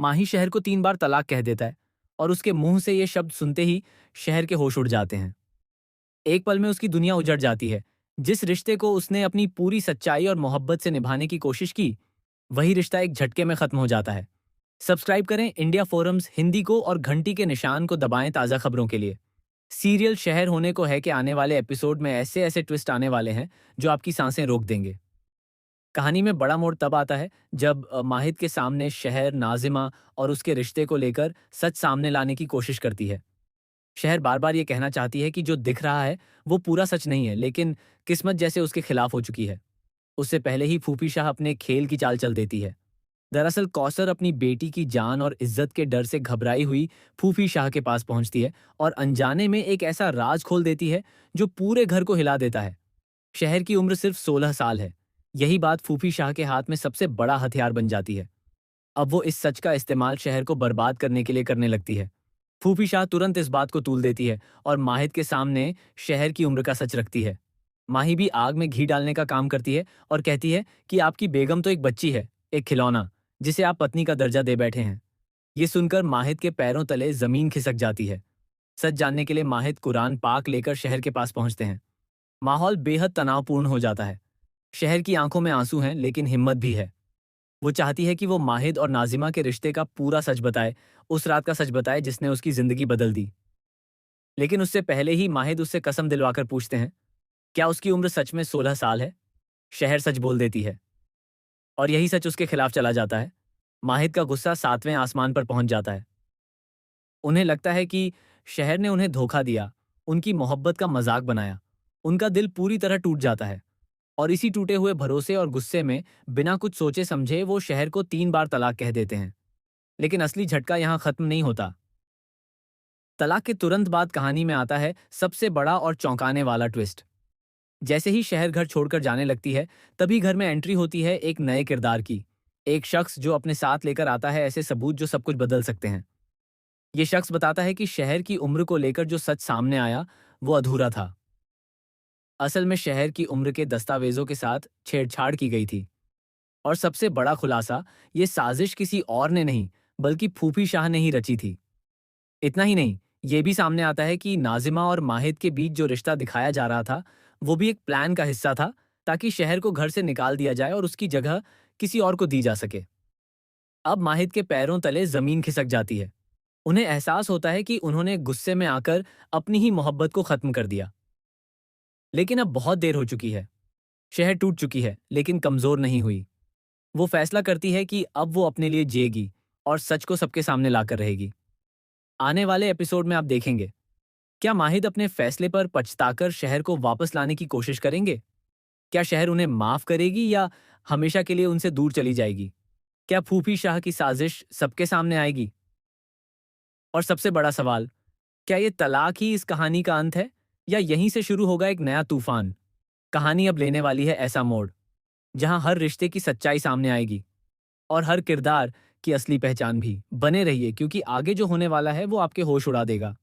माही शहर को 3 बार तलाक कह देता है और उसके मुंह से ये शब्द सुनते ही शहर के होश उड़ जाते हैं। एक पल में उसकी दुनिया उजड़ जाती है। जिस रिश्ते को उसने अपनी पूरी सच्चाई और मोहब्बत से निभाने की कोशिश की, वही रिश्ता एक झटके में खत्म हो जाता है। सब्सक्राइब करें इंडिया फोरम्स हिंदी को और घंटी के निशान को दबाएं ताज़ा खबरों के लिए। सीरियल शहर होने को है कि आने वाले एपिसोड में ऐसे ऐसे ट्विस्ट आने वाले हैं जो आपकी सांसें रोक देंगे। कहानी में बड़ा मोड़ तब आता है जब माहिद के सामने शहर नाजिमा और उसके रिश्ते को लेकर सच सामने लाने की कोशिश करती है। शहर बार बार ये कहना चाहती है कि जो दिख रहा है वो पूरा सच नहीं है, लेकिन किस्मत जैसे उसके खिलाफ हो चुकी है। उससे पहले ही फूफी शाह अपने खेल की चाल चल देती है। दरअसल कौसर अपनी बेटी की जान और इज्जत के डर से घबराई हुई फूफी शाह के पास पहुंचती है और अनजाने में एक ऐसा राज खोल देती है जो पूरे घर को हिला देता है। शहर की उम्र सिर्फ 16 साल है। यही बात फूफी शाह के हाथ में सबसे बड़ा हथियार बन जाती है। अब वो इस सच का इस्तेमाल शहर को बर्बाद करने के लिए करने लगती है। फूफी शाह तुरंत इस बात को तूल देती है और माहिद के सामने शहर की उम्र का सच रखती है। माही भी आग में घी डालने का काम करती है और कहती है कि आपकी बेगम तो एक बच्ची है, एक खिलौना, जिसे आप पत्नी का दर्जा दे बैठे हैं। ये सुनकर माहिद के पैरों तले जमीन खिसक जाती है। सच जानने के लिए माहिद कुरान पाक लेकर शहर के पास पहुंचते हैं। माहौल बेहद तनावपूर्ण हो जाता है। शहर की आंखों में आंसू हैं, लेकिन हिम्मत भी है। वो चाहती है कि वो माहिद और नाजिमा के रिश्ते का पूरा सच बताए, उस रात का सच बताए जिसने उसकी जिंदगी बदल दी। लेकिन उससे पहले ही माहिद उससे कसम दिलवाकर पूछते हैं, क्या उसकी उम्र सच में 16 साल है? शहर सच बोल देती है और यही सच उसके खिलाफ चला जाता है। माहिद का गुस्सा 7वें आसमान पर पहुंच जाता है। उन्हें लगता है कि शहर ने उन्हें धोखा दिया, उनकी मोहब्बत का मजाक बनाया। उनका दिल पूरी तरह टूट जाता है और इसी टूटे हुए भरोसे और गुस्से में बिना कुछ सोचे समझे वो शहर को 3 बार तलाक कह देते हैं। लेकिन असली झटका यहाँ खत्म नहीं होता। तलाक के तुरंत बाद कहानी में आता है सबसे बड़ा और चौंकाने वाला ट्विस्ट। जैसे ही शहर घर छोड़कर जाने लगती है, तभी घर में एंट्री होती है एक नए किरदार की। एक शख्स जो अपने साथ लेकर आता है ऐसे सबूत जो सब कुछ बदल सकते हैं। ये शख्स बताता है कि शहर की उम्र को लेकर जो सच सामने आया, वो अधूरा था। असल में शहर की उम्र के दस्तावेजों के साथ छेड़छाड़ की गई थी। और सबसे बड़ा खुलासा, ये साजिश किसी और ने नहीं, बल्कि फूफी शाह ने ही रची थी। इतना ही नहीं, ये भी सामने आता है कि नाजिमा और माहिद के बीच जो रिश्ता दिखाया जा रहा था, वो भी एक प्लान का हिस्सा था, ताकि शहर को घर से निकाल दिया जाए और उसकी जगह किसी और को दी जा सके। अब माहिद के पैरों तले जमीन खिसक जाती है। उन्हें एहसास होता है कि उन्होंने गुस्से में आकर अपनी ही मोहब्बत को खत्म कर दिया। लेकिन अब बहुत देर हो चुकी है। शहर टूट चुकी है, लेकिन कमजोर नहीं हुई। वो फैसला करती है कि अब वो अपने लिए जिएगी और सच को सबके सामने लाकर रहेगी। आने वाले एपिसोड में आप देखेंगे, क्या माहिद अपने फैसले पर पछताकर शहर को वापस लाने की कोशिश करेंगे? क्या शहर उन्हें माफ करेगी या हमेशा के लिए उनसे दूर चली जाएगी? क्या फूफी शाह की साजिश सबके सामने आएगी? और सबसे बड़ा सवाल, क्या ये तलाक ही इस कहानी का अंत है या यहीं से शुरू होगा एक नया तूफान? कहानी अब लेने वाली है ऐसा मोड़ जहां हर रिश्ते की सच्चाई सामने आएगी और हर किरदार की असली पहचान भी। बने रहिए, क्योंकि आगे जो होने वाला है वो आपके होश उड़ा देगा।